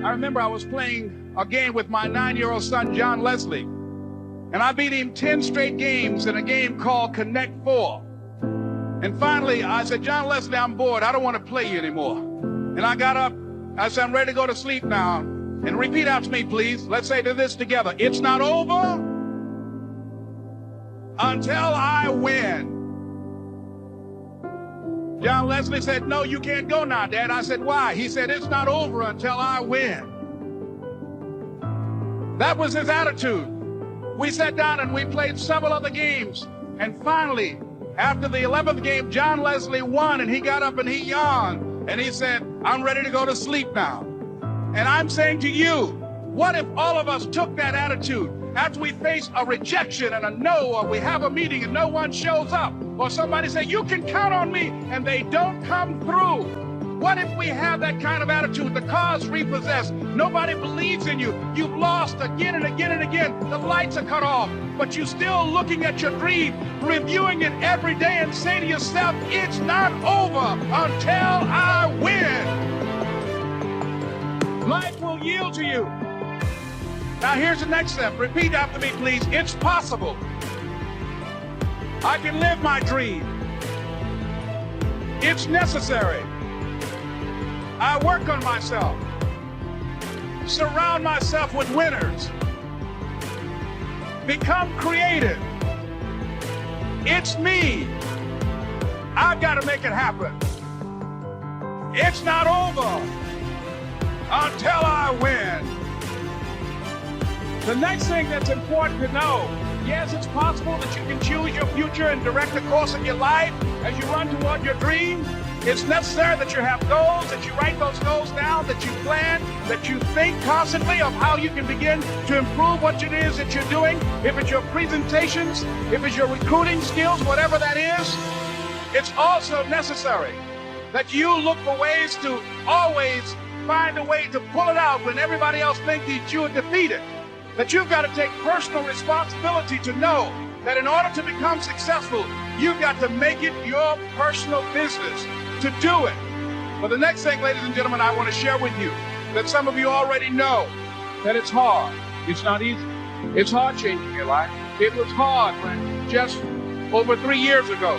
I remember I was playing a game with my 9-year-old son, John Leslie, and I beat him 10 straight games in a game called Connect 4. And finally, I said, John Leslie, I'm bored. I don't want to play you anymore. And I got up. I said, I'm ready to go to sleep now. And repeat after me, please. Let's say this together. It's not over until I win. John Leslie said, no, you can't go now, Dad. I said, why? He said, it's not over until I win. That was his attitude. We sat down and we played several other games. And finally, after the 11th game, John Leslie won, and he got up and he yawned. And he said, I'm ready to go to sleep now. And I'm saying to you, what if all of us took that attitude after we face a rejection and a no, or we have a meeting and no one shows up, or somebody say, you can count on me, and they don't come through? What if we have that kind of attitude? The car's repossessed. Nobody believes in you. You've lost again and again and again. The lights are cut off, but you're still looking at your dream, reviewing it every day, and say to yourself, it's not over until I win. Life will yield to you. Now here's the next step. Repeat after me, please. It's possible. I can live my dream. It's necessary. I work on myself. Surround myself with winners. Become creative. It's me. I've got to make it happen. It's not over until I win. The next thing that's important to know, yes, it's possible that you can choose your future and direct the course of your life as you run toward your dream. It's necessary that you have goals, that you write those goals down, that you plan, that you think constantly of how you can begin to improve what it is that you're doing. If it's your presentations, if it's your recruiting skills, whatever that is, it's also necessary that you look for ways to always find a way to pull it out when everybody else thinks that you are defeated. That you've got to take personal responsibility to know that in order to become successful, you've got to make it your personal business to do it. But the next thing, ladies and gentlemen, I want to share with you that some of you already know that it's hard. It's not easy. It's hard changing your life. It was hard when just over 3 years ago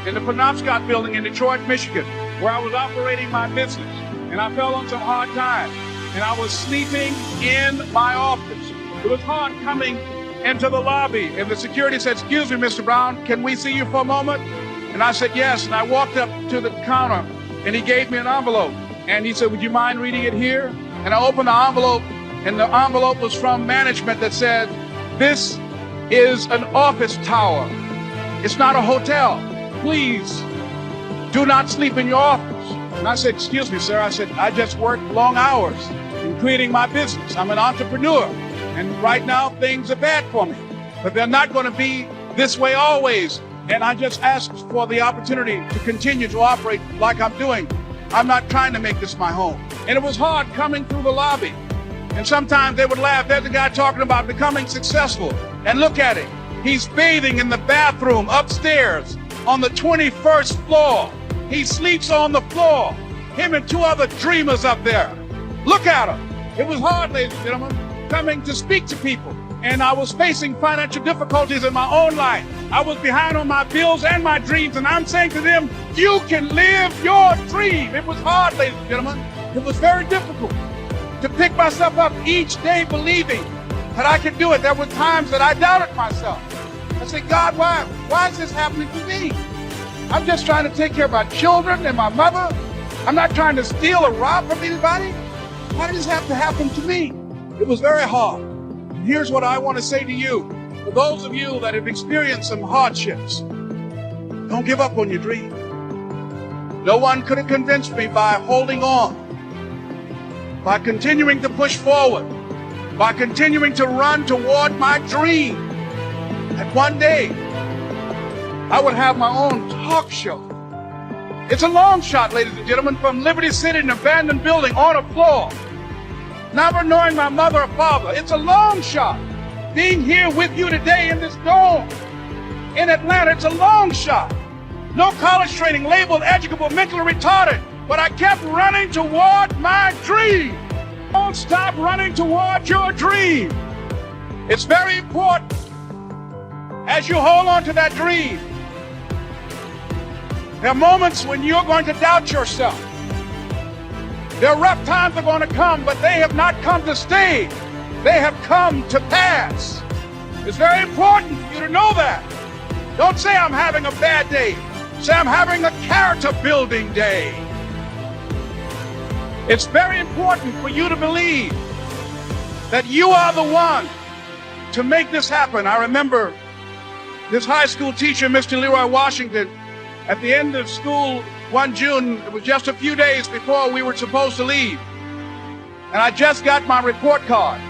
in the Penobscot building in Detroit, Michigan, where I was operating my business, and I fell on some hard times, and I was sleeping in my office. It was hard coming into the lobby, and the security said, excuse me, Mr. Brown, can we see you for a moment? And I said, yes. And I walked up to the counter, and he gave me an envelope. And he said, would you mind reading it here? And I opened the envelope, and the envelope was from management that said, this is an office tower. It's not a hotel. Please do not sleep in your office. And I said, excuse me, sir. I said, I just work long hours in creating my business. I'm an entrepreneur. And right now, things are bad for me. But they're not going to be this way always. And I just asked for the opportunity to continue to operate like I'm doing. I'm not trying to make this my home. And it was hard coming through the lobby. And sometimes they would laugh. There's a guy talking about becoming successful. And look at him. He's bathing in the bathroom upstairs on the 21st floor. He sleeps on the floor. Him and 2 other dreamers up there. Look at him. It was hard, ladies and gentlemen, coming to speak to people. And I was facing financial difficulties in my own life. I was behind on my bills and my dreams. And I'm saying to them, you can live your dream. It was hard, ladies and gentlemen. It was very difficult to pick myself up each day believing that I could do it. There were times that I doubted myself. I said, God, why is this happening to me? I'm just trying to take care of my children and my mother. I'm not trying to steal or rob from anybody. Why did this have to happen to me? It was very hard. And here's what I want to say to you. For those of you that have experienced some hardships, don't give up on your dream. No one could have convinced me by holding on, by continuing to push forward, by continuing to run toward my dream, that one day I would have my own talk show. It's a long shot, ladies and gentlemen, from Liberty City, an abandoned building on a floor, never knowing my mother or father. It's a long shot. Being here with you today in this dome in Atlanta, it's a long shot. No college training, labeled educable, mentally retarded, but I kept running toward my dream. Don't stop running toward your dream. It's very important as you hold on to that dream. There are moments when you're going to doubt yourself. There are rough times are going to come, but they have not come to stay. They have come to pass. It's very important for you to know that. Don't say I'm having a bad day. Say I'm having a character building day. It's very important for you to believe that you are the one to make this happen. I remember this high school teacher, Mr. Leroy Washington, at the end of school one June, it was just a few days before we were supposed to leave. And I just got my report card.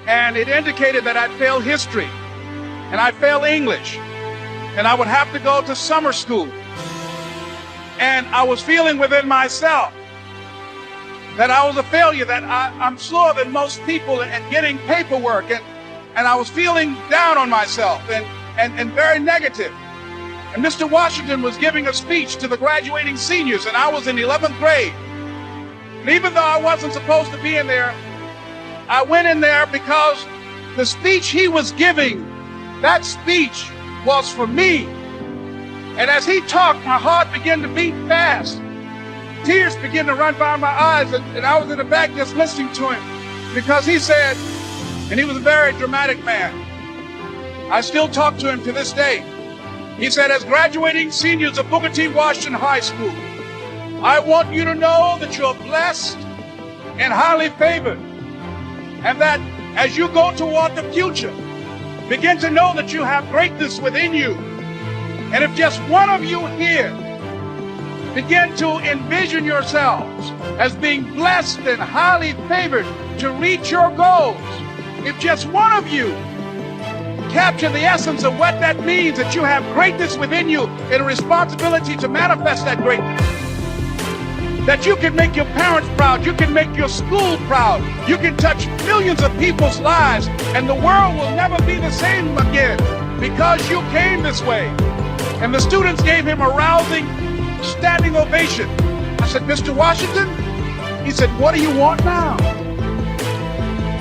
And it indicated that I'd failed history and I failed English. And I would have to go to summer school. And I was feeling within myself that I was a failure, that I'm slower than most people at getting paperwork. And I was feeling down on myself and very negative. And Mr. Washington was giving a speech to the graduating seniors, and I was in 11th grade. And even though I wasn't supposed to be in there, I went in there because the speech he was giving, that speech was for me. And as he talked, my heart began to beat fast. Tears began to run by my eyes, and I was in the back just listening to him because he said, and he was a very dramatic man. I still talk to him to this day. He said, as graduating seniors of Booker T. Washington High School, I want you to know that you're blessed and highly favored, and that as you go toward the future, begin to know that you have greatness within you. And if just one of you here begin to envision yourselves as being blessed and highly favored to reach your goals, if just one of you capture the essence of what that means, that you have greatness within you and a responsibility to manifest that greatness, that you can make your parents proud, you can make your school proud, you can touch millions of people's lives, and the world will never be the same again because you came this way. And the students gave him a rousing standing ovation. I said, Mr. Washington? He said, what do you want now?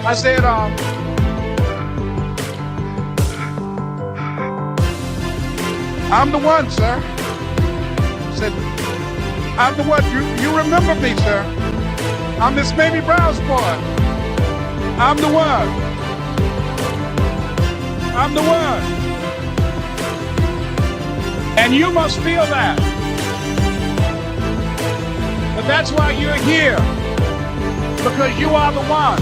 I said, I'm the one, sir. He said, I'm the one. You remember me, sir. I'm Miss Mamie Brown's boy. I'm the one. I'm the one. And you must feel that. But that's why you're here. Because you are the one.